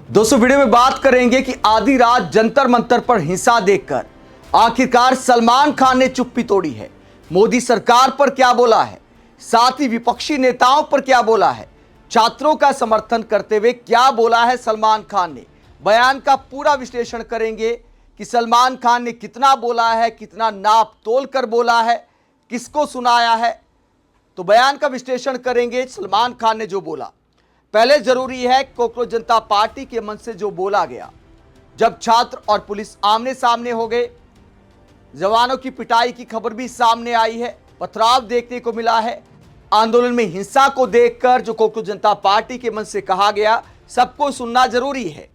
दोस्तों वीडियो में बात करेंगे कि आधी रात जंतर मंतर पर हिंसा देखकर आखिरकार सलमान खान ने चुप्पी तोड़ी है। मोदी सरकार पर क्या बोला है, साथ ही विपक्षी नेताओं पर क्या बोला है, छात्रों का समर्थन करते हुए क्या बोला है सलमान खान ने। बयान का पूरा विश्लेषण करेंगे कि सलमान खान ने कितना बोला है, कितना नाप तोल कर बोला है, किसको सुनाया है। तो बयान का विश्लेषण करेंगे सलमान खान ने जो बोला। पहले जरूरी है कॉकरोच जनता पार्टी के मन से जो बोला गया, जब छात्र और पुलिस आमने सामने हो गए, जवानों की पिटाई की खबर भी सामने आई है, पथराव देखने को मिला है। आंदोलन में हिंसा को देखकर जो कॉकरोच जनता पार्टी के मन से कहा गया, सबको सुनना जरूरी है,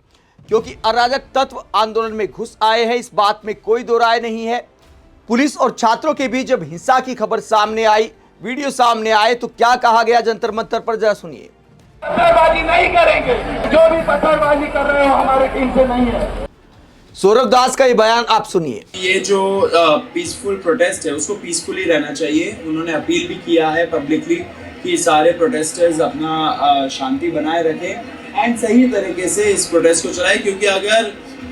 क्योंकि अराजक तत्व आंदोलन में घुस आए हैं, इस बात में कोई दो राय नहीं है। पुलिस और छात्रों के बीच जब हिंसा की खबर सामने आई, वीडियो सामने आए, तो क्या कहा गया जंतर मंतर पर, जरा सुनिए। पत्थरबाजी नहीं करेंगे, जो भी पत्थरबाजी कर रहे हो हमारे टीम से नहीं है। सौरभ दास का ये बयान आप सुनिए। ये जो पीसफुल प्रोटेस्ट है उसको पीसफुली रहना चाहिए। उन्होंने अपील भी किया है पब्लिकली कि सारे प्रोटेस्टर्स अपना शांति बनाए रखें एंड सही तरीके से इस प्रोटेस्ट को चलाएं, क्योंकि अगर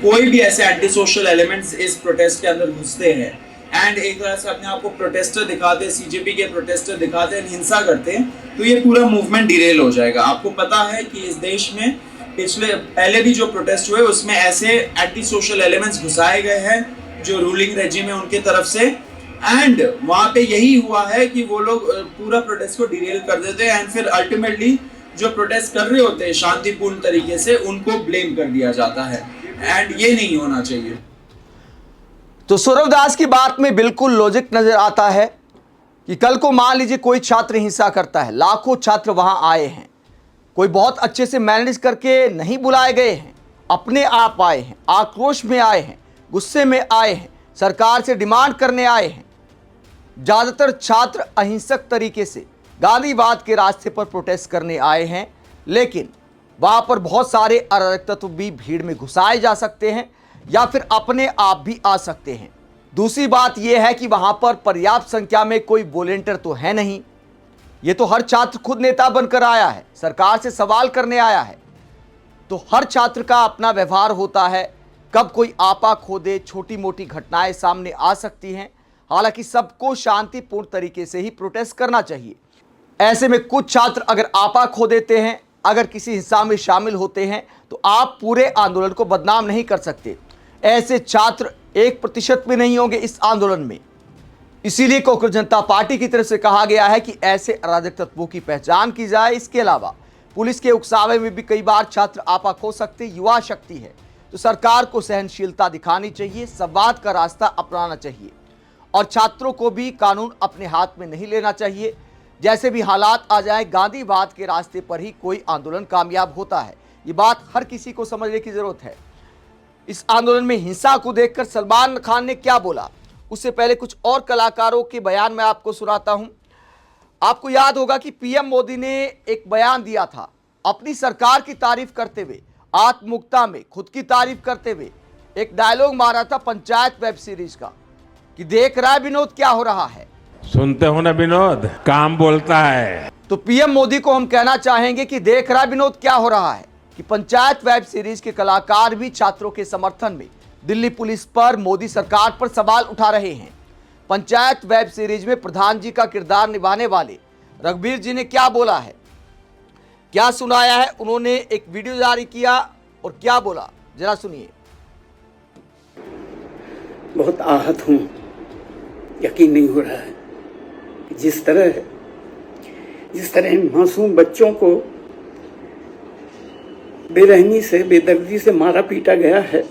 कोई भी ऐसे एंटी सोशल एलिमेंट्स इस प्रोटेस्ट के अंदर घुसते हैं एंड एक तरह से अपने आप को प्रोटेस्टर दिखाते हैं, सीजेपी के प्रोटेस्टर दिखाते हैं, हिंसा करते हैं, तो ये पूरा मूवमेंट डिरेल हो जाएगा। आपको पता है कि इस देश में पहले भी जो प्रोटेस्ट हुए उसमें ऐसे एंटी सोशल एलिमेंट्स घुसाए गए हैं जो रूलिंग रेजिम है उनके तरफ से, एंड वहां पे यही हुआ है कि वो लोग पूरा प्रोटेस्ट को डिरेल कर देते हैं एंड फिर अल्टीमेटली जो प्रोटेस्ट कर रहे होते हैं शांतिपूर्ण तरीके से उनको ब्लेम कर दिया जाता है, एंड ये नहीं होना चाहिए। तो सौरभ दास की बात में बिल्कुल लॉजिक नजर आता है कि कल को मान लीजिए कोई छात्र हिंसा करता है, लाखों छात्र वहां आए हैं, कोई बहुत अच्छे से मैनेज करके नहीं बुलाए गए हैं, अपने आप आए हैं, आक्रोश में आए हैं, गुस्से में आए हैं, सरकार से डिमांड करने आए हैं। ज़्यादातर छात्र अहिंसक तरीके से गांधीवाद के रास्ते पर प्रोटेस्ट करने आए हैं, लेकिन वहां पर बहुत सारे अराजक तत्व भी भीड़ में घुसाए जा सकते हैं या फिर अपने आप भी आ सकते हैं। दूसरी बात यह है कि वहां पर पर्याप्त संख्या में कोई वॉलेंटियर तो है नहीं, ये तो हर छात्र खुद नेता बनकर आया है, सरकार से सवाल करने आया है। तो हर छात्र का अपना व्यवहार होता है, कब कोई आपा खो दे, छोटी मोटी घटनाएं सामने आ सकती हैं। हालांकि सबको शांतिपूर्ण तरीके से ही प्रोटेस्ट करना चाहिए। ऐसे में कुछ छात्र अगर आपा खो देते हैं, अगर किसी हिंसा में शामिल होते हैं, तो आप पूरे आंदोलन को बदनाम नहीं कर सकते। ऐसे छात्र 1% भी नहीं होंगे इस आंदोलन में। इसीलिए कॉकरोच जनता पार्टी की तरफ से कहा गया है कि ऐसे अराजक तत्वों की पहचान की जाए। इसके अलावा पुलिस के उकसावे में भी कई बार छात्र आपा खो सकते, युवा शक्ति है, तो सरकार को सहनशीलता दिखानी चाहिए, संवाद का रास्ता अपनाना चाहिए और छात्रों को भी कानून अपने हाथ में नहीं लेना चाहिए। जैसे भी हालात आ जाए, गांधीवाद के रास्ते पर ही कोई आंदोलन कामयाब होता है। ये बात हर किसी को समझने की जरूरत है। इस आंदोलन में हिंसा को देखकर सलमान खान ने क्या बोला, उससे पहले कुछ और कलाकारों के बयान मैं आपको सुनाता हूं। आपको याद होगा कि पीएम मोदी ने एक बयान दिया था अपनी सरकार की तारीफ करते हुए, आत्ममुक्ता में खुद की तारीफ करते हुए एक डायलॉग मारा था पंचायत वेब सीरीज का कि देख रहा है विनोद क्या हो रहा है। सुनते हो ना विनोद, काम बोलता है। तो पीएम मोदी को हम कहना चाहेंगे कि देख रहा है विनोद क्या हो रहा है कि पंचायत वेब सीरीज के कलाकार भी छात्रों के समर्थन में दिल्ली पुलिस पर, मोदी सरकार पर सवाल उठा रहे हैं। पंचायत वेब सीरीज में प्रधान जी का किरदार निभाने वाले रघुवीर जी ने क्या बोला है, क्या सुनाया है। उन्होंने एक वीडियो जारी किया और क्या बोला, जरा सुनिए। बहुत आहत हूं, यकीन नहीं हो रहा है कि जिस तरह इन मासूम बच्चों को बेरहमी से, बेदर्दी से मारा पीटा गया है।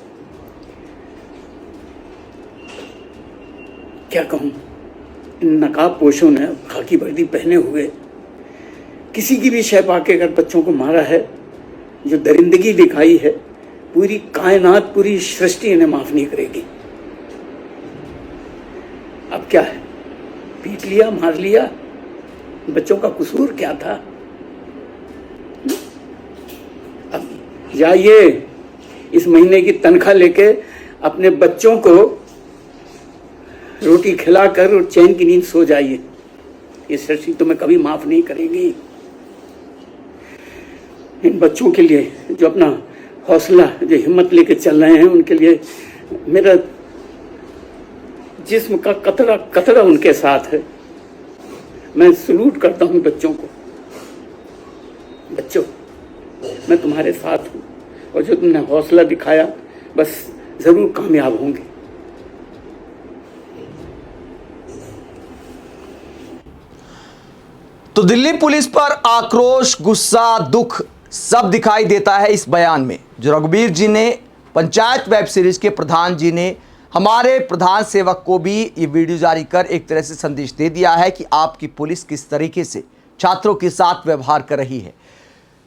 क्या कहूं, इन नकाब पोशों ने खाकी वर्दी पहने हुए किसी की भी शय पाके अगर बच्चों को मारा है, जो दरिंदगी दिखाई है, पूरी कायनात, पूरी सृष्टि इन्हें माफ नहीं करेगी। अब क्या है, पीट लिया, मार लिया, बच्चों का कसूर क्या था। अब जाइए इस महीने की तनख्वाह लेके अपने बच्चों को रोटी खिलाकर और चैन की नींद सो जाइए। ये सृष्टि तुम्हें कभी माफ नहीं करेगी। इन बच्चों के लिए जो अपना हौसला, जो हिम्मत लेके चल रहे हैं, उनके लिए मेरा जिस्म का कतरा कतरा उनके साथ है। मैं सलूट करता हूं बच्चों को। बच्चों, मैं तुम्हारे साथ हूं और जो तुमने हौसला दिखाया, बस जरूर कामयाब होंगे। तो दिल्ली पुलिस पर आक्रोश, गुस्सा, दुख सब दिखाई देता है इस बयान में, जो रघुबीर जी ने, पंचायत वेब सीरीज के प्रधान जी ने हमारे प्रधान सेवक को भी ये वीडियो जारी कर एक तरह से संदेश दे दिया है कि आपकी पुलिस किस तरीके से छात्रों के साथ व्यवहार कर रही है।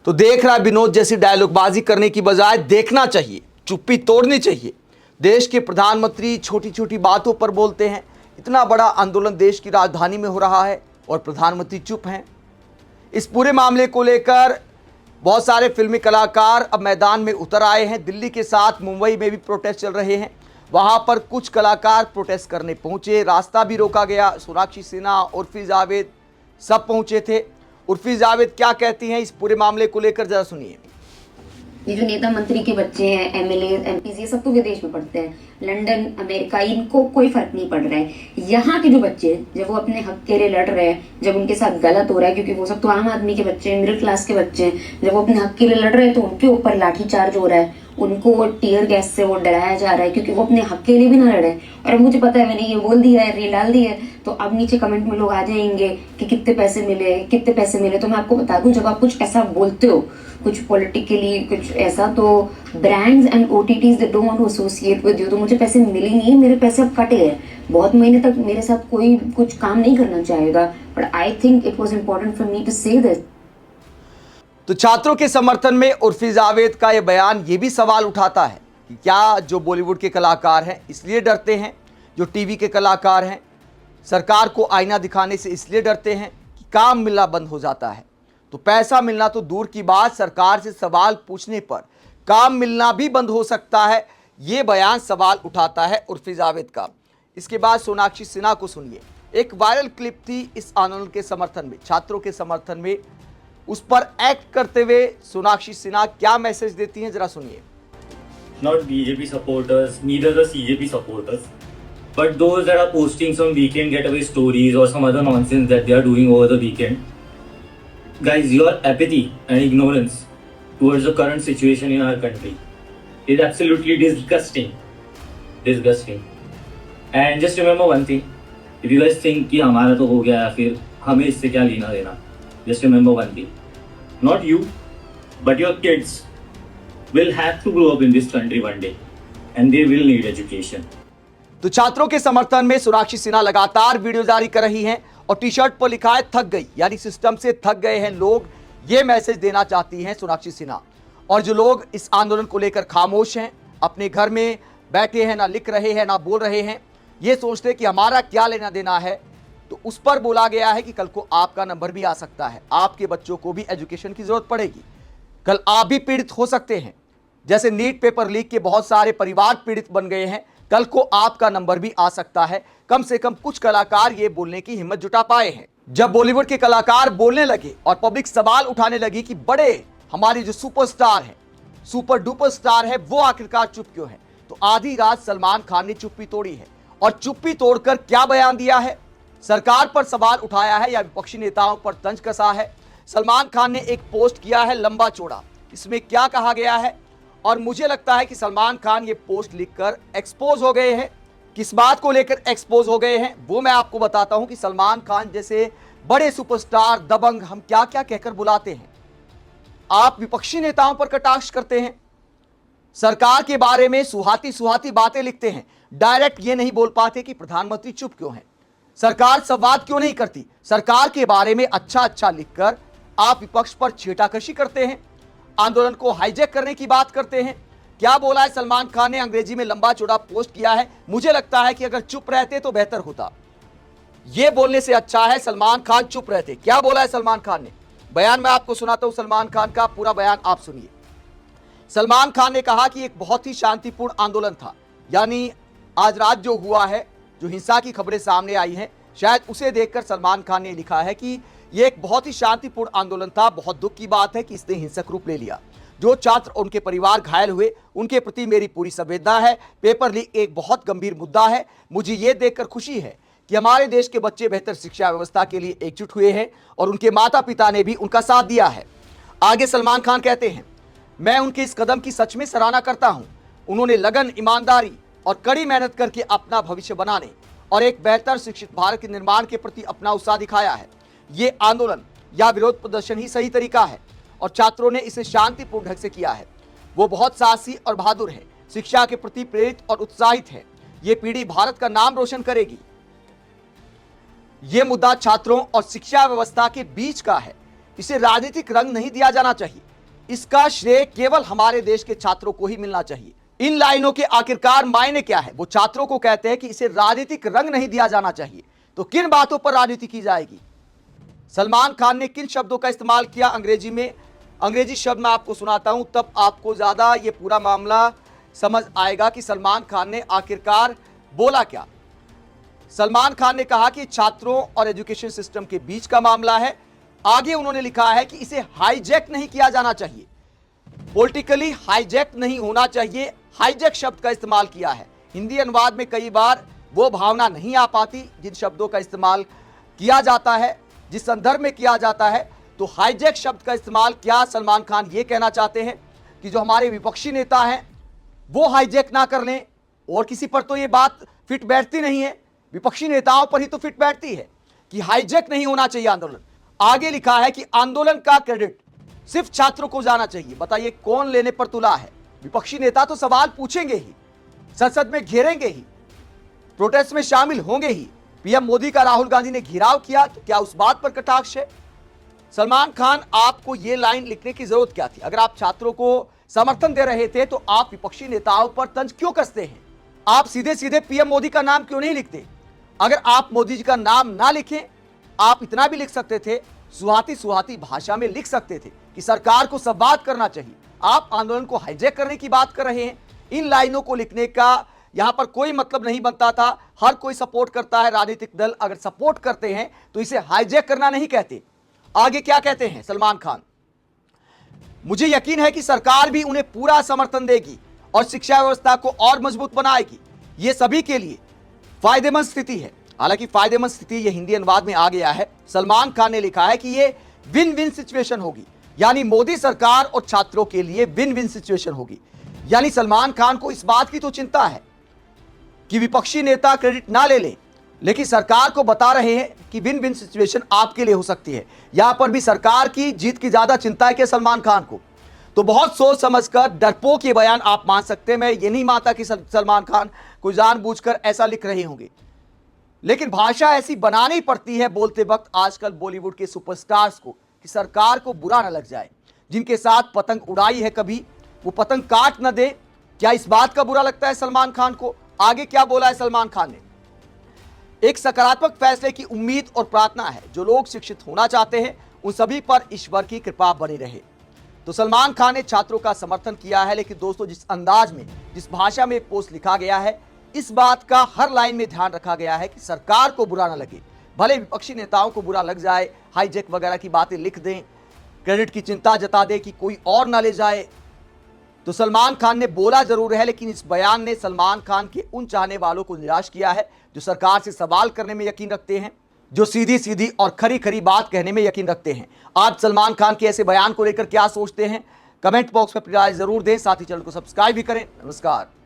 तो देख रहा है विनोद, जैसी डायलॉगबाजी करने की बजाय देखना चाहिए, चुप्पी तोड़नी चाहिए। देश के प्रधानमंत्री छोटी छोटी बातों पर बोलते हैं, इतना बड़ा आंदोलन देश की राजधानी में हो रहा है और प्रधानमंत्री चुप हैं। इस पूरे मामले को लेकर बहुत सारे फिल्मी कलाकार अब मैदान में उतर आए हैं। दिल्ली के साथ मुंबई में भी प्रोटेस्ट चल रहे हैं, वहां पर कुछ कलाकार प्रोटेस्ट करने पहुंचे, रास्ता भी रोका गया। सोनाक्षी सिन्हा, उर्फी जावेद सब पहुंचे थे। उर्फी जावेद क्या कहती हैं इस पूरे मामले को लेकर, जरा सुनिए। ये जो नेता मंत्री के बच्चे हैं, एमएलए, एमपी, ये सब तो विदेश में पढ़ते हैं, लंदन, अमेरिका, इनको कोई फर्क नहीं पड़ रहा है। यहाँ के जो बच्चे, जब वो अपने हक के लिए लड़ रहे हैं, जब उनके साथ गलत हो रहा है, क्योंकि वो सब तो आम आदमी के बच्चे हैं, मिडिल क्लास के बच्चे हैं, जब वो अपने हक के लिए लड़ रहे हैं तो उनके ऊपर लाठीचार्ज हो रहा है, उनको टीयर गैस से वो डराया जा रहा है, क्योंकि वो अपने हक के लिए भी ना लड़े। और अब मुझे पता है, मैंने ये बोल दिया है, रील डाल दी है, तो अब नीचे कमेंट में लोग आ जाएंगे कि कितने पैसे मिले, कितने पैसे मिले। तो मैं आपको बता दूं, जब आप कुछ ऐसा बोलते हो, कुछ पॉलिटिकली कुछ ऐसा, तो brands and OTTs they don't want to associate with you. तो मुझे पैसे मिले नहीं है, मेरे पैसे अब कटे हैं। बहुत महीने तक मेरे साथ कोई कुछ काम नहीं करना चाहेगा, but I think it was important for me to say this. तो छात्रों के समर्थन में उर्फी जावेद का यह बयान ये भी सवाल उठाता है कि क्या जो बॉलीवुड के कलाकार हैं इसलिए डरते हैं, जो टीवी के कलाकार हैं सरकार को आईना दिखाने से इसलिए डरते हैं कि काम मिलना बंद हो जाता है। तो पैसा मिलना तो दूर की बात, सरकार से सवाल पूछने पर काम मिलना भी बंद हो सकता है। ये बयान सवाल उठाता है उर्फी जावेद का। इसके बाद सोनाक्षी सिन्हा को सुनिए। एक वायरल क्लिप थी इस आंदोलन के समर्थन में, छात्रों के समर्थन में, उस पर एक्ट करते हुए सोनाक्षी सिन्हा क्या मैसेज देती हैं, जरा सुनिए। Not BJP supporters, neither the CJP supporters, but those that are posting some weekend getaway stories or some other nonsense that they are doing over the weekend. Guys, your apathy and ignorance towards the current situation in our country is absolutely disgusting. Disgusting. And just remember one thing, if you guys think कि हमारा तो हो गया या फिर हमें इससे क्या लेना देना, just remember one thing, not you, but your kids will have to grow up in this country one day and they will need education. तो छात्रों के समर्थन में सोनाक्षी सिन्हा लगातार वीडियो जारी कर रही हैं और टी शर्ट पर लिखा है थक गई, यानी सिस्टम से थक गए हैं लोग। ये मैसेज देना चाहती हैं सोनाक्षी सिन्हा। और जो लोग इस आंदोलन को लेकर खामोश हैं, अपने घर में बैठे हैं, ना लिख रहे हैं ना बोल रहे हैं, ये सोचते हैं कि हमारा क्या लेना देना है, तो उस पर बोला गया है कि कल को आपका नंबर भी आ सकता है, आपके बच्चों को भी एजुकेशन की जरूरत पड़ेगी, कल आप भी पीड़ित हो सकते हैं। जैसे नीट पेपर लीक के बहुत सारे परिवार पीड़ित बन गए हैं, कल को आपका नंबर भी आ सकता है। कम से कम कुछ कलाकार ये बोलने की हिम्मत जुटा पाए हैं। जब बॉलीवुड के कलाकार बोलने लगे और पब्लिक सवाल उठाने लगी कि बड़े हमारे जो सुपरस्टार हैं, सुपर डुपर स्टार है, वो आखिरकार चुप क्यों है, तो आधी रात सलमान खान ने चुप्पी तोड़ी है। और चुप्पी तोड़कर क्या बयान दिया है, सरकार पर सवाल उठाया है या विपक्षी नेताओं पर तंज कसा है। सलमान खान ने एक पोस्ट किया है लंबा चौड़ा, इसमें क्या कहा गया है, और मुझे लगता है कि सलमान खान ये पोस्ट लिखकर एक्सपोज हो गए हैं। किस बात को लेकर एक्सपोज हो गए हैं वो मैं आपको बताता हूं कि सलमान खान जैसे बड़े सुपरस्टार, दबंग, हम क्या क्या कहकर बुलाते हैं। आप विपक्षी नेताओं पर कटाक्ष करते हैं, सरकार के बारे में सुहाती सुहाती बातें लिखते हैं, डायरेक्ट ये नहीं बोल पाते कि प्रधानमंत्री चुप क्यों है, सरकार संवाद क्यों नहीं करती। सरकार के बारे में अच्छा अच्छा लिखकर आप विपक्ष पर छेटाकशी करते हैं, आंदोलन को हाईजैक करने की बात करते हैं। क्या बोला है सलमान खान ने, अंग्रेजी में लंबा चौड़ा पोस्ट किया है। मुझे लगता है कि अगर चुप रहते तो बेहतर होता, यह बोलने से अच्छा है सलमान खान चुप रहते। क्या बोला है सलमान खान ने, बयान मैं आपको सुनाता हूं, सलमान खान का पूरा बयान आप सुनिए। सलमान खान ने कहा कि एक बहुत ही शांतिपूर्ण आंदोलन था, यानी आज रात जो हुआ है, जो हिंसा की खबरें सामने आई हैं, शायद उसे देखकर सलमान खान ने लिखा है कि यह एक बहुत ही शांतिपूर्ण आंदोलन था। बहुत दुख की बात है कि इसने हिंसक रूप ले लिया। जो छात्र और उनके परिवार घायल हुए उनके प्रति मेरी पूरी संवेदना है। पेपर लीक एक बहुत गंभीर मुद्दा है। मुझे ये देखकर खुशी है कि हमारे देश के बच्चे बेहतर शिक्षा व्यवस्था के लिए एकजुट हुए हैं और उनके माता पिता ने भी उनका साथ दिया है। आगे सलमान खान कहते हैं, मैं उनके इस कदम की सच में सराहना करता हूं। उन्होंने लगन, ईमानदारी और कड़ी मेहनत करके अपना भविष्य बनाने और एक बेहतर शिक्षित भारत के निर्माण के प्रति अपना उत्साह दिखाया है। ये आंदोलन या विरोध प्रदर्शन ही सही तरीका है और छात्रों ने इसे शांतिपूर्ण ढंग से किया है। वो बहुत साहसी और बहादुर है, शिक्षा के प्रति प्रेरित और उत्साहित है। ये पीढ़ी भारत का नाम रोशन करेगी। ये मुद्दा छात्रों और शिक्षा व्यवस्था के बीच का है। इसे राजनीतिक रंग नहीं दिया जाना चाहिए। इसका श्रेय केवल हमारे देश के छात्रों को ही मिलना चाहिए। इन लाइनों के आखिरकार मायने क्या है? वो छात्रों को कहते हैं कि इसे राजनीतिक रंग नहीं दिया जाना चाहिए। तो किन बातों पर राजनीति की जाएगी? सलमान खान ने किन शब्दों का इस्तेमाल किया अंग्रेजी में? अंग्रेजी शब्द मैं आपको सुनाता हूं, तब आपको ज्यादा ये पूरा मामला समझ आएगा कि सलमान खान ने आखिरकार बोला क्या। सलमान खान ने कहा कि छात्रों और एजुकेशन सिस्टम के बीच का मामला है। आगे उन्होंने लिखा है कि इसे हाईजैक नहीं किया जाना चाहिए, पॉलिटिकली हाईजैक नहीं होना चाहिए। हाईजैक शब्द का इस्तेमाल किया है। हिंदी अनुवाद में कई बार वो भावना नहीं आ पाती जिन शब्दों का इस्तेमाल किया जाता है, जिस संदर्भ में किया जाता है। तो हाईजैक शब्द का इस्तेमाल क्या सलमान खान ये कहना चाहते हैं कि जो हमारे विपक्षी नेता हैं वो हाईजैक ना कर लें? और किसी पर तो ये बात फिट बैठती नहीं है, विपक्षी नेताओं पर ही तो फिट बैठती है कि हाईजैक नहीं होना चाहिए आंदोलन। आगे लिखा है कि आंदोलन का क्रेडिट सिर्फ छात्रों को जाना चाहिए। बताइए कौन लेने पर तुला है? विपक्षी नेता तो सवाल पूछेंगे ही, संसद में घेरेंगे ही, प्रोटेस्ट में शामिल होंगे ही। पीएम मोदी का राहुल गांधी ने घेराव किया तो क्या उस बात पर कटाक्ष है? सलमान खान, आपको यह लाइन लिखने की जरूरत क्या थी? अगर आप छात्रों को समर्थन दे रहे थे तो आप विपक्षी नेताओं पर तंज क्यों कसते हैं? आप सीधे सीधे पीएम मोदी का नाम क्यों नहीं लिखते? अगर आप मोदी जी का नाम ना लिखें, आप इतना भी लिख सकते थे, सुहाती भाषा में लिख सकते थे कि सरकार को संवाद करना चाहिए। आप आंदोलन को हाईजैक करने की बात कर रहे हैं। इन लाइनों को लिखने का यहां पर कोई मतलब नहीं बनता था। हर कोई सपोर्ट करता है, राजनीतिक दल अगर सपोर्ट करते हैं तो इसे हाईजैक करना नहीं कहते। आगे क्या कहते हैं सलमान खान? मुझे यकीन है कि सरकार भी उन्हें पूरा समर्थन देगी और शिक्षा व्यवस्था को और मजबूत बनाएगी। ये सभी के लिए फायदेमंद स्थिति है। हालांकि फायदेमंद स्थिति ये हिंदी अनुवाद में आ गया है। सलमान खान ने लिखा है कि ये विन विन सिचुएशन होगी, यानी मोदी सरकार और छात्रों के लिए विन विन सिचुएशन होगी। यानी सलमान खान को इस बात की तो चिंता है कि विपक्षी नेता क्रेडिट ना ले लें, लेकिन सरकार को बता रहे हैं कि विन विन सिचुएशन आपके लिए हो सकती है। यहां पर भी सरकार की जीत की ज्यादा चिंता है कि सलमान खान को। तो बहुत सोच समझकर डरपोक ये बयान आप मान सकते हैं। मैं ये नहीं मानता कि सलमान खान कोई जानबूझकर ऐसा लिख रहे होंगे, लेकिन भाषा ऐसी बनानी पड़ती है बोलते वक्त आजकल बॉलीवुड के सुपरस्टार्स को कि सरकार को बुरा न लग जाए। जिनके साथ पतंग उड़ाई है कभी, वो पतंग काट न दे। क्या इस बात का बुरा लगता है सलमान खान को? आगे क्या बोला है सलमान खान ने? एक सकारात्मक फैसले की उम्मीद और प्रार्थना है। जो लोग शिक्षित होना चाहते हैं उन सभी पर ईश्वर की कृपा बनी रहे। तो सलमान खान ने छात्रों का समर्थन किया है। लेकिन दोस्तों, जिस अंदाज में, जिस भाषा में पोस्ट लिखा गया है, इस बात का हर लाइन में ध्यान रखा गया है कि सरकार को बुरा ना लगे। भले विपक्षी नेताओं को बुरा लग जाए, हाईजैक वगैरह की बातें लिख दें, क्रेडिट की चिंता जता दे कि कोई और ना ले जाए, तो सलमान खान ने बोला जरूर है। लेकिन इस बयान ने सलमान खान के उन चाहने वालों को निराश किया है जो सरकार से सवाल करने में यकीन रखते हैं, जो सीधी सीधी और खरी खरी बात कहने में यकीन रखते हैं। आप सलमान खान के ऐसे बयान को लेकर क्या सोचते हैं? कमेंट बॉक्स में अपनी राय जरूर दें। साथ ही चैनल को सब्सक्राइब भी करें। नमस्कार।